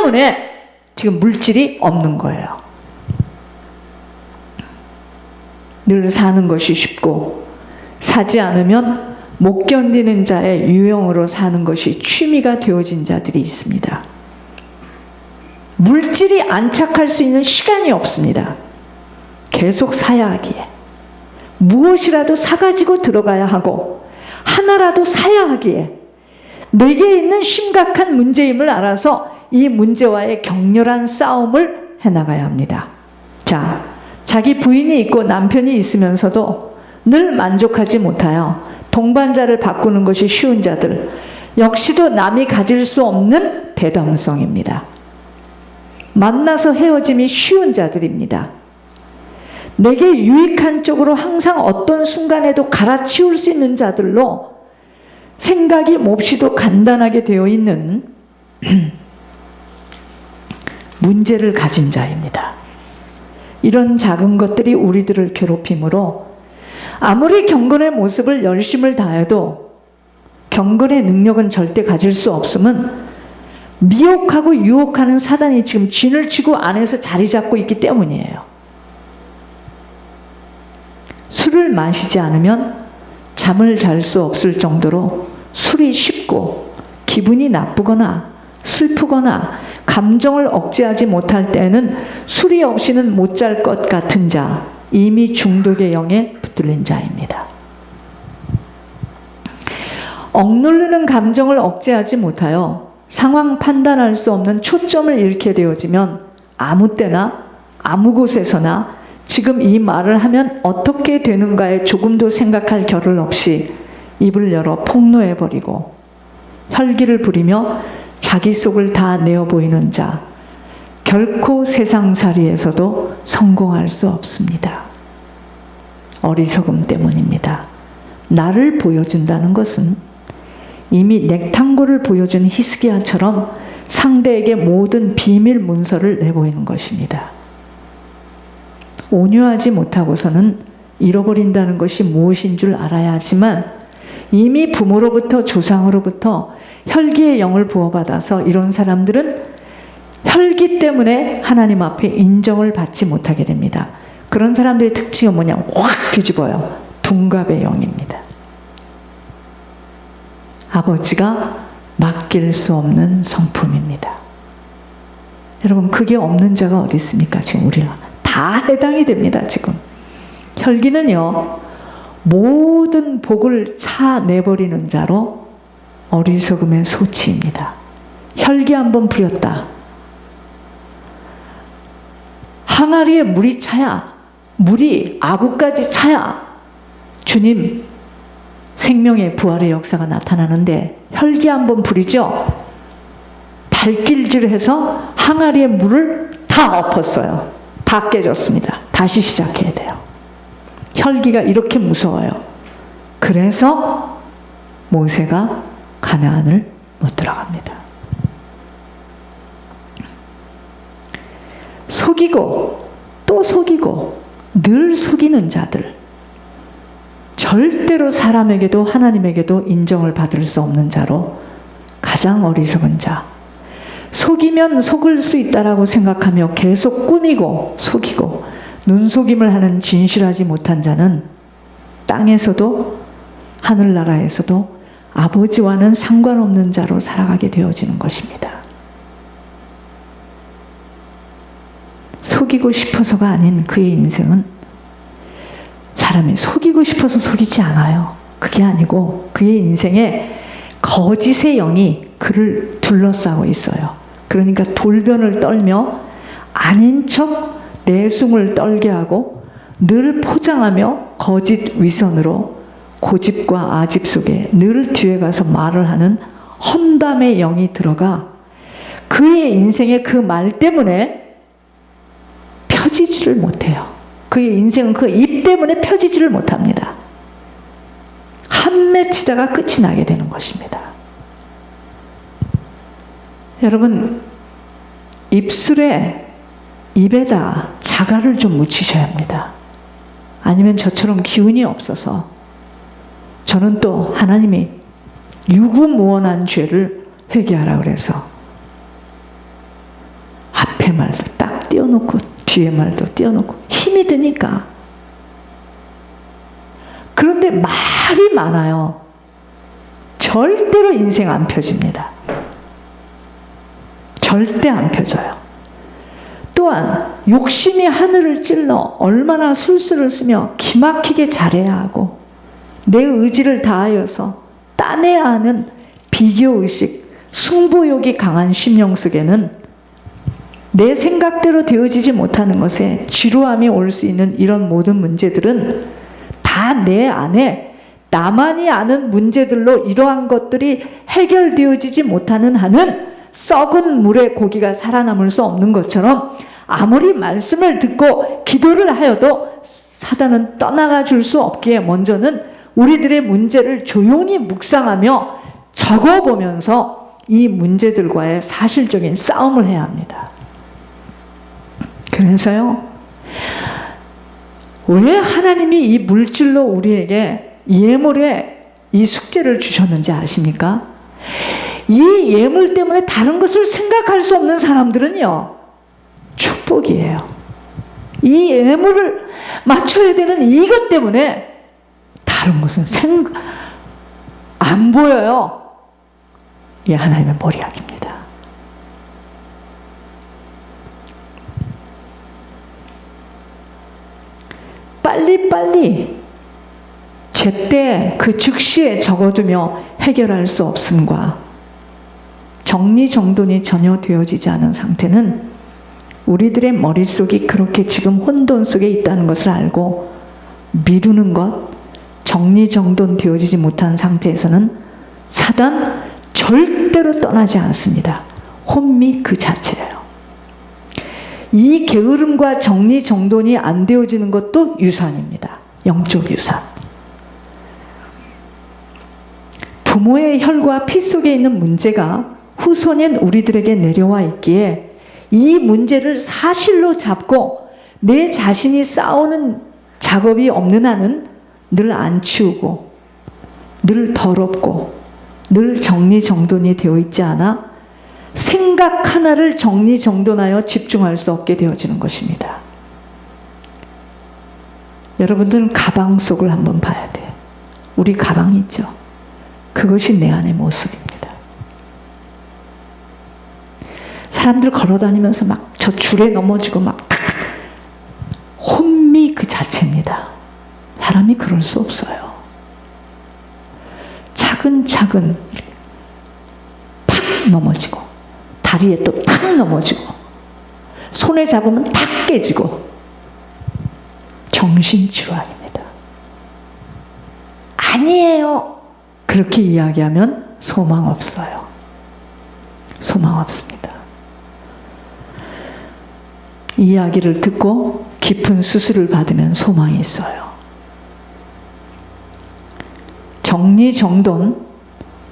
때문에 지금 물질이 없는 거예요. 늘 사는 것이 쉽고 사지 않으면 못 견디는 자의 유형으로 사는 것이 취미가 되어진 자들이 있습니다. 물질이 안착할 수 있는 시간이 없습니다. 계속 사야 하기에. 무엇이라도 사가지고 들어가야 하고 하나라도 사야 하기에 내게 있는 심각한 문제임을 알아서 이 문제와의 격렬한 싸움을 해나가야 합니다. 자, 자기 부인이 있고 남편이 있으면서도 늘 만족하지 못하여 동반자를 바꾸는 것이 쉬운 자들, 역시도 남이 가질 수 없는 대담성입니다. 만나서 헤어짐이 쉬운 자들입니다. 내게 유익한 쪽으로 항상 어떤 순간에도 갈아치울 수 있는 자들로 생각이 몹시도 간단하게 되어 있는 문제를 가진 자입니다. 이런 작은 것들이 우리들을 괴롭히므로 아무리 경건의 모습을 열심을 다해도 경건의 능력은 절대 가질 수 없음은 미혹하고 유혹하는 사단이 지금 진을 치고 안에서 자리 잡고 있기 때문이에요. 술을 마시지 않으면 잠을 잘 수 없을 정도로 술이 쉽고 기분이 나쁘거나 슬프거나 감정을 억제하지 못할 때에는 술이 없이는 못 잘 것 같은 자, 이미 중독의 영에 붙들린 자입니다. 억누르는 감정을 억제하지 못하여 상황 판단할 수 없는 초점을 잃게 되어지면 아무 때나 아무 곳에서나 지금 이 말을 하면 어떻게 되는가에 조금도 생각할 겨를 없이 입을 열어 폭로해버리고 혈기를 부리며 자기 속을 다 내어 보이는 자, 결코 세상살이에서도 성공할 수 없습니다. 어리석음 때문입니다. 나를 보여준다는 것은 이미 넥탕고를 보여준 히스기야처럼 상대에게 모든 비밀 문서를 내보이는 것입니다. 온유하지 못하고서는 잃어버린다는 것이 무엇인 줄 알아야 하지만 이미 부모로부터 조상으로부터 혈기의 영을 부어받아서 이런 사람들은 혈기 때문에 하나님 앞에 인정을 받지 못하게 됩니다. 그런 사람들의 특징은 뭐냐? 확 뒤집어요. 둔갑의 영입니다. 아버지가 맡길 수 없는 성품입니다. 여러분, 그게 없는 자가 어디 있습니까? 지금 우리가 다 해당이 됩니다. 지금 혈기는요, 모든 복을 차내버리는 자로 어리석음의 소치입니다. 혈기 한번 부렸다. 항아리에 물이 차야, 물이 아구까지 차야 주님 생명의 부활의 역사가 나타나는데 혈기 한번 부리죠. 발길질해서 항아리에 물을 다 엎었어요. 다 깨졌습니다. 다시 시작해야 돼요. 혈기가 이렇게 무서워요. 그래서 모세가 가나안을 못 들어갑니다. 속이고 또 속이고 늘 속이는 자들, 절대로 사람에게도 하나님에게도 인정을 받을 수 없는 자로 가장 어리석은 자, 속이면 속을 수 있다라고 생각하며 계속 꾸미고 속이고 눈속임을 하는 진실하지 못한 자는 땅에서도 하늘나라에서도 아버지와는 상관없는 자로 살아가게 되어지는 것입니다. 속이고 싶어서가 아닌 그의 인생은 사람이 속이고 싶어서 속이지 않아요. 그게 아니고 그의 인생에 거짓의 영이 그를 둘러싸고 있어요. 그러니까 돌변을 떨며 아닌 척 내숭을 떨게 하고 늘 포장하며 거짓 위선으로 고집과 아집 속에 늘 뒤에 가서 말을 하는 험담의 영이 들어가 그의 인생의 그 말 때문에 펴지지를 못해요. 그의 인생은 그 입 때문에 펴지지를 못합니다. 한 맺히다가 끝이 나게 되는 것입니다. 여러분, 입에다 자갈을 좀 묻히셔야 합니다. 아니면 저처럼 기운이 없어서 저는 또 하나님이 유구무원한 죄를 회개하라 그래서 앞에 말도 딱 띄워놓고 뒤에 말도 띄워놓고 힘이 드니까. 그런데 말이 많아요. 절대로 인생 안 펴집니다. 절대 안 펴져요. 또한 욕심이 하늘을 찔러 얼마나 술수를 쓰며 기막히게 잘해야 하고 내 의지를 다하여서 따내야 하는 비교의식, 승부욕이 강한 심령 속에는 내 생각대로 되어지지 못하는 것에 지루함이 올 수 있는 이런 모든 문제들은 다 내 안에 나만이 아는 문제들로 이러한 것들이 해결되어지지 못하는 한은 썩은 물에 고기가 살아남을 수 없는 것처럼 아무리 말씀을 듣고 기도를 하여도 사단은 떠나가 줄 수 없기에 먼저는 우리들의 문제를 조용히 묵상하며 적어보면서 이 문제들과의 사실적인 싸움을 해야 합니다. 그래서요, 왜 하나님이 이 물질로 우리에게 예물의 이 숙제를 주셨는지 아십니까? 이 예물 때문에 다른 것을 생각할 수 없는 사람들은요, 축복이에요. 이 예물을 맞춰야 되는 이것 때문에 다른 것은 안 보여요. 이게 하나님의 머리약입니다. 빨리빨리 제때 그 즉시에 적어두며 해결할 수 없음과 정리정돈이 전혀 되어지지 않은 상태는 우리들의 머릿속이 그렇게 지금 혼돈 속에 있다는 것을 알고 미루는 것, 정리정돈 되어지지 못한 상태에서는 사단 절대로 떠나지 않습니다. 혼미 그 자체예요. 이 게으름과 정리정돈이 안 되어지는 것도 유산입니다. 영적 유산. 부모의 혈과 피 속에 있는 문제가 후손인 우리들에게 내려와 있기에 이 문제를 사실로 잡고 내 자신이 싸우는 작업이 없는 한은 늘 안 치우고 늘 더럽고 늘 정리정돈이 되어 있지 않아 생각 하나를 정리정돈하여 집중할 수 없게 되어지는 것입니다. 여러분들은 가방 속을 한번 봐야 돼요. 우리 가방 있죠? 그것이 내 안의 모습입니다. 사람들 걸어다니면서 막 저 줄에 넘어지고 막 혼미 그 자체입니다. 사람이 그럴 수 없어요. 차근차근 팍 넘어지고 다리에 또 탁 넘어지고 손에 잡으면 탁 깨지고 정신질환입니다. 아니에요. 그렇게 이야기하면 소망 없어요. 소망 없습니다. 이 이야기를 듣고 깊은 수술을 받으면 소망이 있어요. 정리정돈,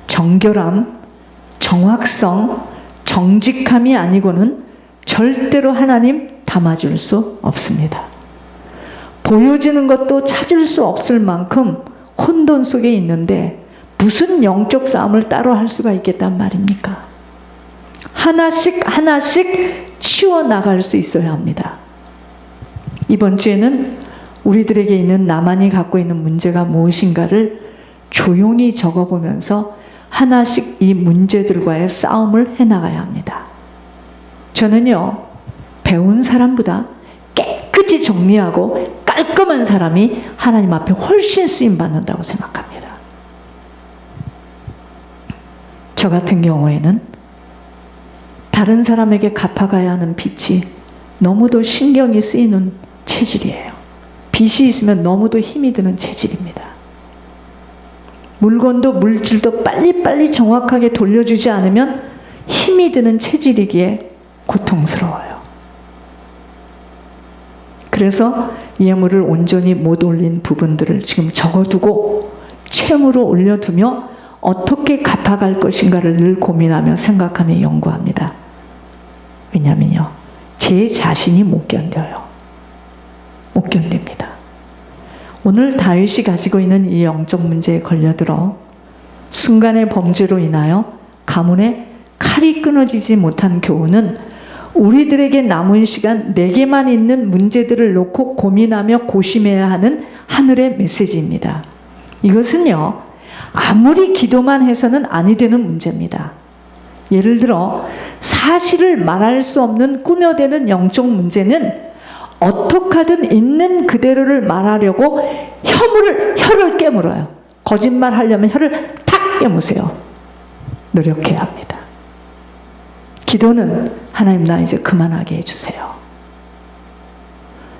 정결함, 정확성, 정직함이 아니고는 절대로 하나님 담아줄 수 없습니다. 보여지는 것도 찾을 수 없을 만큼 혼돈 속에 있는데 무슨 영적 싸움을 따로 할 수가 있겠단 말입니까? 하나씩 하나씩 치워나갈 수 있어야 합니다. 이번 주에는 우리들에게 있는 나만이 갖고 있는 문제가 무엇인가를 조용히 적어보면서 하나씩 이 문제들과의 싸움을 해나가야 합니다. 저는요, 배운 사람보다 깨끗이 정리하고 깔끔한 사람이 하나님 앞에 훨씬 쓰임받는다고 생각합니다. 저 같은 경우에는 다른 사람에게 갚아가야 하는 빚이 너무도 신경이 쓰이는 체질이에요. 빚이 있으면 너무도 힘이 드는 체질입니다. 물건도 물질도 빨리빨리 정확하게 돌려주지 않으면 힘이 드는 체질이기에 고통스러워요. 그래서 예물을 온전히 못 올린 부분들을 지금 적어두고 채무로 올려두며 어떻게 갚아갈 것인가를 늘 고민하며 생각하며 연구합니다. 왜냐면요, 제 자신이 못 견뎌요. 못 견딥니다. 오늘 다윗이 가지고 있는 이 영적 문제에 걸려들어 순간의 범죄로 인하여 가문에 칼이 끊어지지 못한 교훈은 우리들에게 남은 시간 내게만 있는 문제들을 놓고 고민하며 고심해야 하는 하늘의 메시지입니다. 이것은요, 아무리 기도만 해서는 아니 되는 문제입니다. 예를 들어 사실을 말할 수 없는 꾸며대는 영적 문제는 어떻게 하든 있는 그대로를 말하려고 혀를 깨물어요. 거짓말 하려면 혀를 탁 깨무세요. 노력해야 합니다. 기도는 하나님 나 이제 그만하게 해주세요.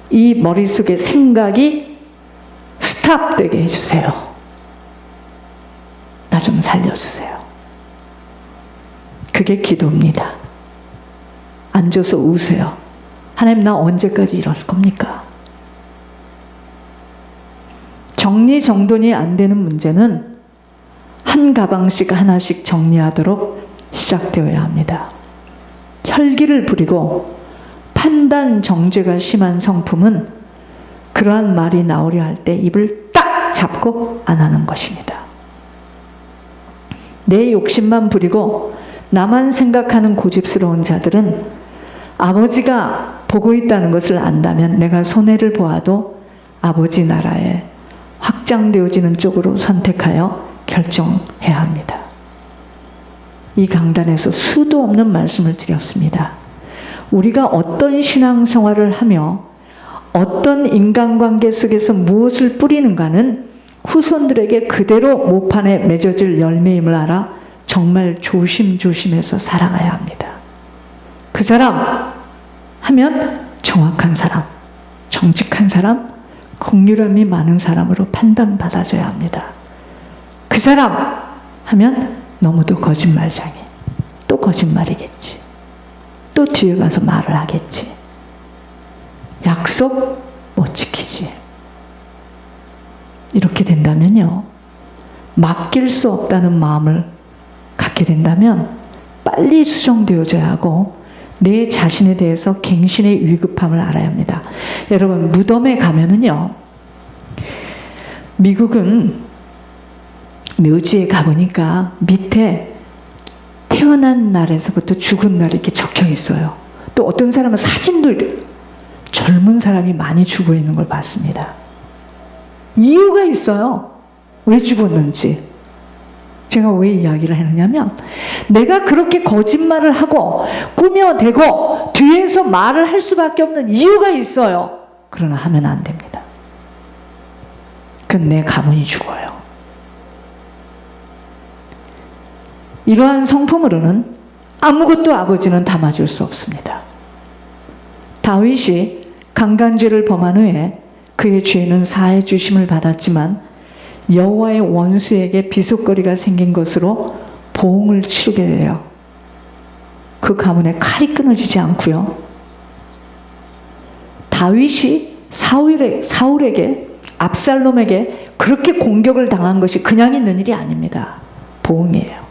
이 머릿속에 생각이 스탑되게 해주세요. 나 좀 살려주세요. 그게 기도입니다. 앉아서 우세요. 하나님 나 언제까지 이럴 겁니까? 정리정돈이 안 되는 문제는 한 가방씩 하나씩 정리하도록 시작되어야 합니다. 혈기를 부리고 판단 정죄가 심한 성품은 그러한 말이 나오려 할 때 입을 딱 잡고 안 하는 것입니다. 내 욕심만 부리고 나만 생각하는 고집스러운 자들은 아버지가 보고 있다는 것을 안다면 내가 손해를 보아도 아버지 나라에 확장되어지는 쪽으로 선택하여 결정해야 합니다. 이 강단에서 수도 없는 말씀을 드렸습니다. 우리가 어떤 신앙생활을 하며 어떤 인간관계 속에서 무엇을 뿌리는가는 후손들에게 그대로 모판에 맺어질 열매임을 알아 정말 조심조심해서 살아가야 합니다. 그 사람 하면 정확한 사람, 정직한 사람, 긍휼함이 많은 사람으로 판단받아줘야 합니다. 그 사람 하면 너무도 거짓말장애, 또 거짓말이겠지, 또 뒤에 가서 말을 하겠지, 약속 못 지키지. 이렇게 된다면요, 맡길 수 없다는 마음을 갖게 된다면 빨리 수정되어져야 하고 내 자신에 대해서 갱신의 위급함을 알아야 합니다. 여러분, 무덤에 가면은요, 미국은 묘지에 가보니까 밑에 태어난 날에서부터 죽은 날이 이렇게 적혀 있어요. 또 어떤 사람은 사진도 젊은 사람이 많이 죽어 있는 걸 봤습니다. 이유가 있어요. 왜 죽었는지. 제가 왜 이야기를 하느냐면, 내가 그렇게 거짓말을 하고 꾸며대고 뒤에서 말을 할 수밖에 없는 이유가 있어요. 그러나 하면 안 됩니다. 그건 내 가문이 죽어요. 이러한 성품으로는 아무것도 아버지는 담아줄 수 없습니다. 다윗이 강간죄를 범한 후에 그의 죄는 사해 주심을 받았지만 여호와의 원수에게 비속거리가 생긴 것으로 보응을 치르게 돼요. 그 가문에 칼이 끊어지지 않고요. 다윗이 사울에게, 압살롬에게 그렇게 공격을 당한 것이 그냥 있는 일이 아닙니다. 보응이에요.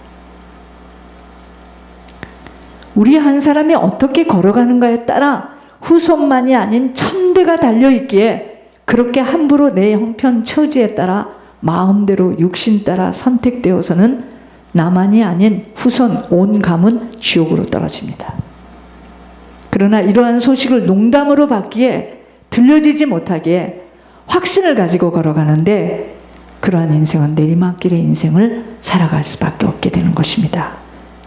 우리 한 사람이 어떻게 걸어가는가에 따라 후손만이 아닌 천대가 달려있기에 그렇게 함부로 내 형편 처지에 따라 마음대로 육신 따라 선택되어서는 나만이 아닌 후손 온 가문 지옥으로 떨어집니다. 그러나 이러한 소식을 농담으로 받기에 들려지지 못하기에 확신을 가지고 걸어가는데 그러한 인생은 내리막길의 인생을 살아갈 수밖에 없게 되는 것입니다.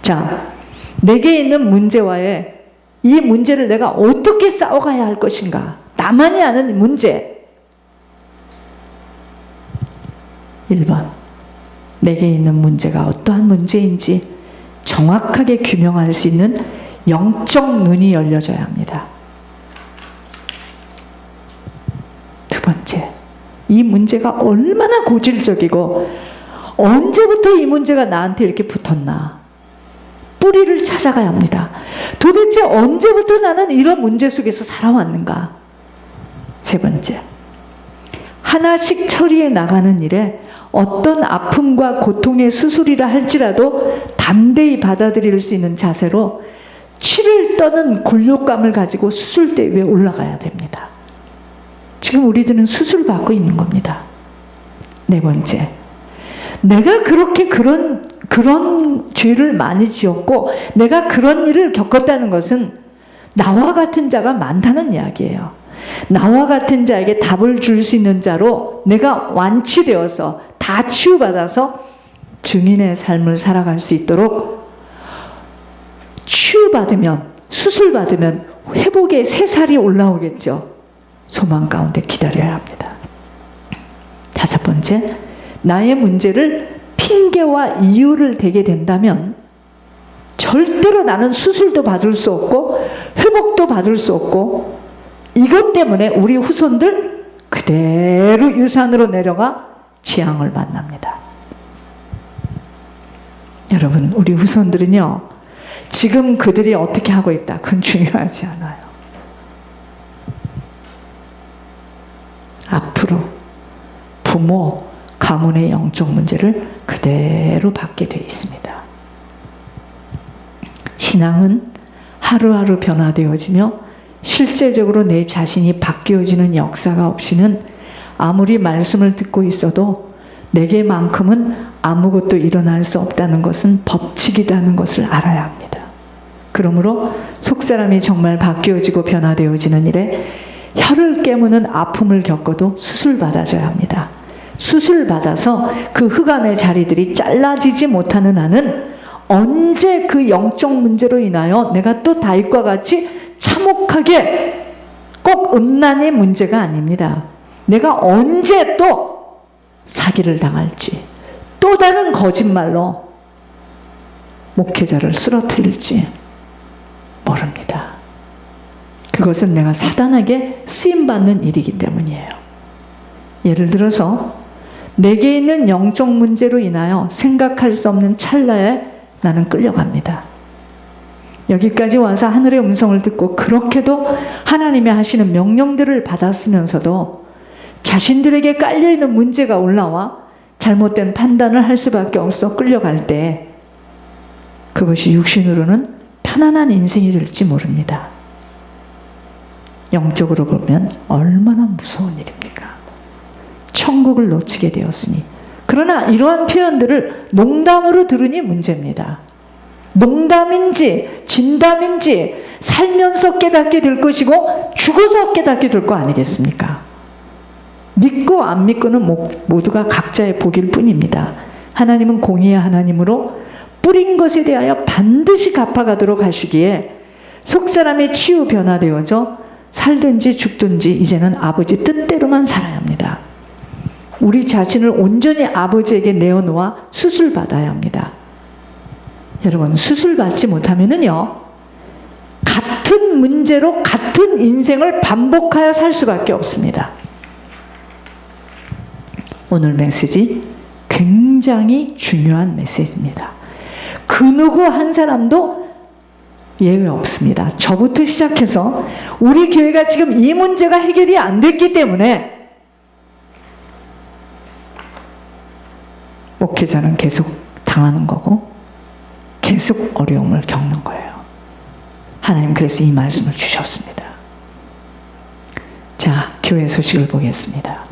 자, 내게 있는 문제와의 이 문제를 내가 어떻게 싸워가야 할 것인가? 나만이 아는 문제. 1번, 내게 있는 문제가 어떠한 문제인지 정확하게 규명할 수 있는 영적 눈이 열려져야 합니다. 2번째, 이 문제가 얼마나 고질적이고 언제부터 이 문제가 나한테 이렇게 붙었나? 뿌리를 찾아가야 합니다. 도대체 언제부터 나는 이런 문제 속에서 살아왔는가? 3번째, 하나씩 처리해 나가는 일에 어떤 아픔과 고통의 수술이라 할지라도 담대히 받아들일 수 있는 자세로 치를 떠는 굴욕감을 가지고 수술대 위에 올라가야 됩니다. 지금 우리들은 수술받고 있는 겁니다. 4번째, 내가 그렇게 그런 죄를 많이 지었고 내가 그런 일을 겪었다는 것은 나와 같은 자가 많다는 이야기예요. 나와 같은 자에게 답을 줄 수 있는 자로 내가 완치되어서 다 치유받아서 증인의 삶을 살아갈 수 있도록 치유받으면, 수술받으면 회복의 새살이 올라오겠죠. 소망 가운데 기다려야 합니다. 다섯 번째, 나의 문제를 핑계와 이유를 대게 된다면 절대로 나는 수술도 받을 수 없고 회복도 받을 수 없고, 이것 때문에 우리 후손들 그대로 유산으로 내려가 재앙을 만납니다. 여러분, 우리 후손들은요, 지금 그들이 어떻게 하고 있다, 그건 중요하지 않아요. 앞으로 부모, 가문의 영적 문제를 그대로 받게 되어 있습니다. 신앙은 하루하루 변화되어지며 실제적으로 내 자신이 바뀌어지는 역사가 없이는 아무리 말씀을 듣고 있어도 내게만큼은 아무것도 일어날 수 없다는 것은 법칙이라는 것을 알아야 합니다. 그러므로 속사람이 정말 바뀌어지고 변화되어지는 일에 혀를 깨무는 아픔을 겪어도 수술받아줘야 합니다. 수술받아서 그 흑암의 자리들이 잘라지지 못하는 한은 언제 그 영적 문제로 인하여 내가 또 다윗과 같이 참혹하게, 꼭 음란의 문제가 아닙니다. 내가 언제 또 사기를 당할지, 또 다른 거짓말로 목회자를 쓰러뜨릴지 모릅니다. 그것은 내가 사단에게 쓰임받는 일이기 때문이에요. 예를 들어서 내게 있는 영적 문제로 인하여 생각할 수 없는 찰나에 나는 끌려갑니다. 여기까지 와서 하늘의 음성을 듣고 그렇게도 하나님이 하시는 명령들을 받았으면서도 자신들에게 깔려있는 문제가 올라와 잘못된 판단을 할 수밖에 없어 끌려갈 때 그것이 육신으로는 편안한 인생이 될지 모릅니다. 영적으로 보면 얼마나 무서운 일입니까? 천국을 놓치게 되었으니. 그러나 이러한 표현들을 농담으로 들으니 문제입니다. 농담인지 진담인지 살면서 깨닫게 될 것이고 죽어서 깨닫게 될 거 아니겠습니까? 믿고 안 믿고는 모두가 각자의 복일 뿐입니다. 하나님은 공의의 하나님으로 뿌린 것에 대하여 반드시 갚아가도록 하시기에 속사람의 치유 변화되어져 살든지 죽든지 이제는 아버지 뜻대로만 살아야 합니다. 우리 자신을 온전히 아버지에게 내어놓아 수술받아야 합니다. 여러분, 수술받지 못하면은요, 같은 문제로 같은 인생을 반복하여 살 수밖에 없습니다. 오늘 메시지 굉장히 중요한 메시지입니다. 그 누구 한 사람도 예외 없습니다. 저부터 시작해서 우리 교회가 지금 이 문제가 해결이 안 됐기 때문에 목회자는 계속 당하는 거고 계속 어려움을 겪는 거예요. 하나님 그래서 이 말씀을 주셨습니다. 자, 교회 소식을 보겠습니다.